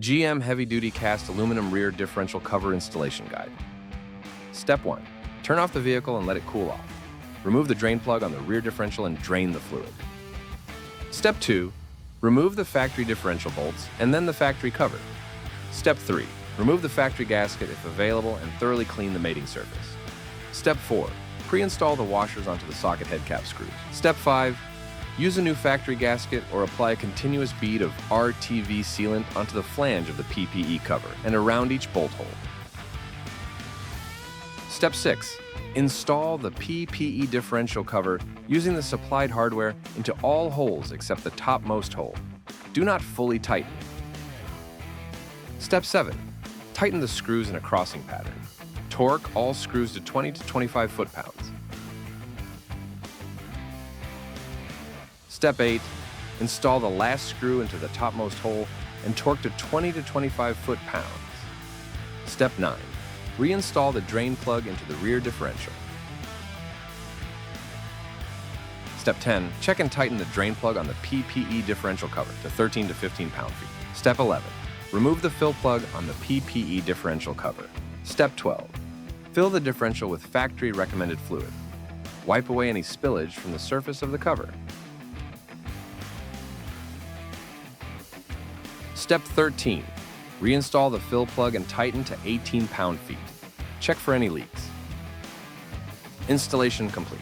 GM Heavy-Duty Cast Aluminum Rear Differential Cover Installation Guide. Step 1. Turn off the vehicle and let it cool off. Remove the drain plug on the rear differential and drain the fluid. Step 2. Remove the factory differential bolts and then the factory cover. Step 3. Remove the factory gasket if available and thoroughly clean the mating surface. Step 4. Pre-install the washers onto the socket head cap screws. Step 5. Use a new factory gasket or apply a continuous bead of RTV sealant onto the flange of the PPE cover and around each bolt hole. Step 6. Install the PPE differential cover using the supplied hardware into all holes except the topmost hole. Do not fully tighten. Step 7. Tighten the screws in a crossing pattern. Torque all screws to 20 to 25 foot-pounds. Step 8. Install the last screw into the topmost hole and torque to 20 to 25 foot-pounds. Step 9. Reinstall the drain plug into the rear differential. Step 10. Check and tighten the drain plug on the PPE differential cover to 13 to 15 pound-feet. Step 11. Remove the fill plug on the PPE differential cover. Step 12. Fill the differential with factory recommended fluid. Wipe away any spillage from the surface of the cover. Step 13. Reinstall the fill plug and tighten to 18 pound-feet. Check for any leaks. Installation complete.